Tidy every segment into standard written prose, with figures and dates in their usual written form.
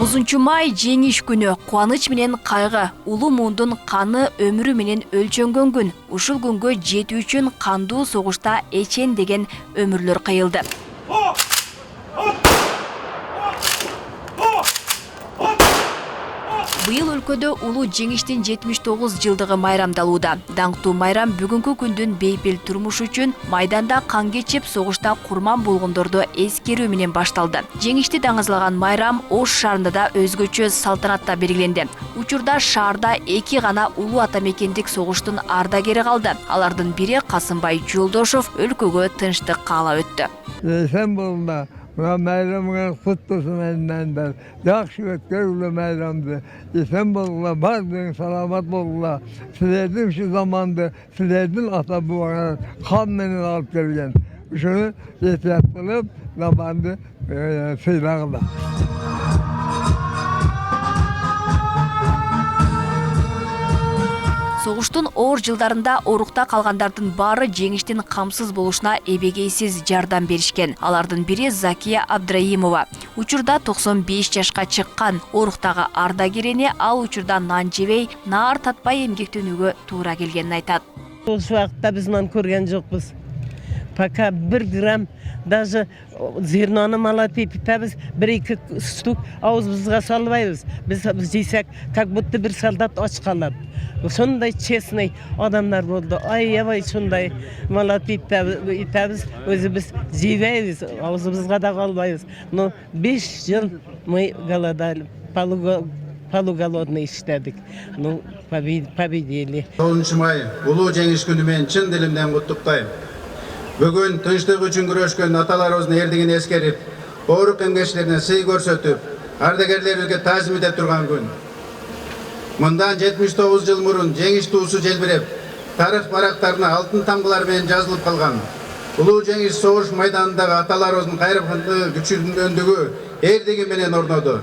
9 май жеңиш күнү, кубаныч менен кайгы, улуу муундун каны өмүрү менен өлчөнгөн күн. Ушул күнгө жетүү үчүн кандуу согушта эчен деген өмүрлөр кыйылды. Быйыл өлкөдө улуу жеңиштин 79 жылдыгы майрамдалууда. Даңктуу майрам бүгүнкү күндүн бейпил турмушу үчүн майданда кан кечип согушта курман болгондорду эскерүү менен башталды. Жеңишти даңазалаган майрам Ош шаарында да өзгөчө салтанатта белгиленди. Учурда шаарда 2 гана улуу атамекендик согуштун ардагери калды. Алардын бири Касымбай Жолдошов өлкөгө тынчтык каалап өттү. Bayramına kutlusun elinden. Yakşı ötkörlü bayramdı. İsen bolula, bardın salamat bolula. Siledin şu zamandı, siledin ata bu arada kanını alıp gelgen. Şunu yetyatılıp, zamandı silahla. Согуштун оор жылдарында орукта калгандардын баары жеңиштин камсыз болушуна эбегейсиз жардам беришкен. Алардын бири Закия Абдраимова. Учурда 95 жашка чыккан. Оруктагы ардагерине ал учурда нан жебей, наар татпай эмгектенүүгө туура келгенин айтат. Ошол убакта биз нан көргөн жокпуз. Пока 1 грамм даже зерноны малатып итебиз, 1-2 штук аузубузга салбайбыз. Биз жейсек, как будто бир солдат ач калат. Сондай честный адамдар болду. Аябай сондай малатып итебиз, өзүбүз жейбейбиз, аузубузга да калбайбыз. Но 5 жыл мы голодали. Полуголодный иштедик. Ну, победили. 9 май улуу жеңиш күнү менен чын дилимден куттуктайм. Бүгүн тынчтык үчүн күрөшкөн аталарыбыздын эрдигин эскерип, оорук эмгечтерине сый көрсөтүп, ардагерлерибизге таазим эте турган күн. Мындан 79 жыл мурун жеңиш туусу желбиреп, тарых барактарына алтын тамгылар менен жазылып калган. Улуу жеңиш согуш майданындагы аталарыбыздын кайрымдуу күчүндүгү эрдиги менен орноду.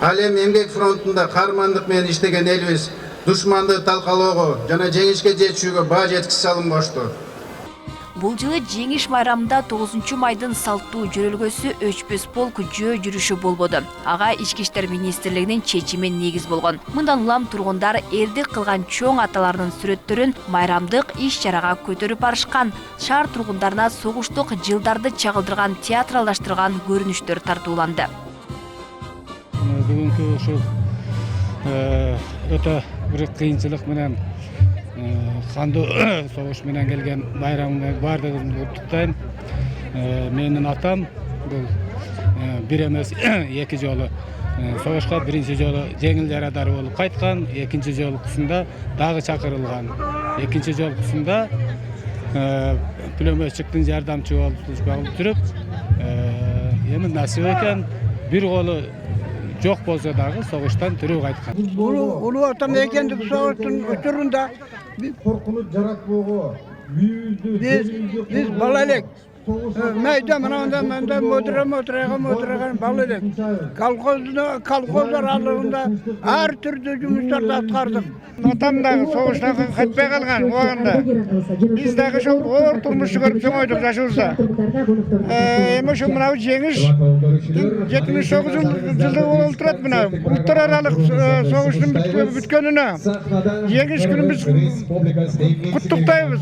Ал эми эмгек фронтунда каармандык менен иштеген элибиз душманды талкалоого жана жеңишке жетүүгө баа жеткисе салым кошту. Бул жылы жеңиш майрамында 9 майдын салттуу жөрөлгөсү өчпөс полк жөө жүрүшү болбоду. Ага Ички иштер министрлигинин чечими негиз болгон. Мындан улам тургундар эрдик кылган чоң аталардын сүрөттөрүн майрамдык иш-чарага көтөрүп барышкан. Шаар тургундарына согуштук жылдарды чагылдырган театралдаштырган көрүнүштөр тартууланды. Бүгүнкү ушул өтө бир кыйынчылык менен кандуу согуш менен келген байрамды баардыгын куттуктайм. Менин атам бул бир эмес 2 жолу согушка, биринчи жолу жеңил жарадар болуп кайткан, экинчи жолкусунда дагы чакырылган. Экинчи жолкусунда пулеметчиктин жардамчы болуп жүрүп, эми насип экен бир колу жок болсо дагы согуштан тирүү кайткан. Улуу атамекендик согуштун учурунда Коркунуп жаратпоого, biz bala elek. Meyda manda motoragан bala elek. Kolxozlar aralığında her türlü жұмыстарды аткардык. Атам дагы согуштан кайтпай калган убагында. Биз дагы ошол оор турмуш көрүп чоңойдук жашыбызда. Эми ошо мына жеңиш 79 жылдыгы болуп турат мына. Улуттар аралык согуштун бүткөнүнө жеңиш күнүбүз куттуктайбыз.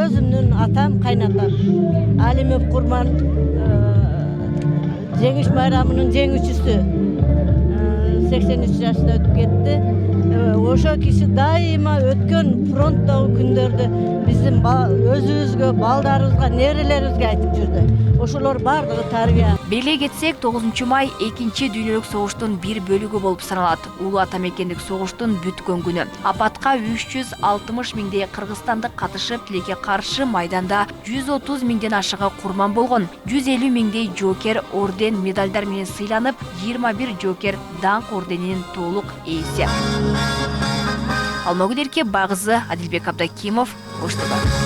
Өзүмдүн атам кайнатам Алимов Курман жеңиш майрамынын жеңүүчүсү 83 жашта өтүп кетти. Ошо киши дайыма өткөн фронттогу күндөрдү биздин өзүбүзгө, балдарыбызга, нерелерибизге айтып жүрдү. Ошолор бардыгы тарбия. Беле кетсек, 9 май 2 дүйнөлүк согуштун бир бөлүгү болуп саналат. Улуу атамекендик согуштун бүткөн күнү. Апатка 360 миңдей кыргызстандык катышып, тилекке каршы майданда 130 миңден ашыгы курман болгон. 150 миңдей жоокер орден, медалдар менен сыйланып, 21 жоокер даңк орденинин толук ээси. Алмагүл Эрке, Багызы, Адилбек Абдакимов, Ош ТВ.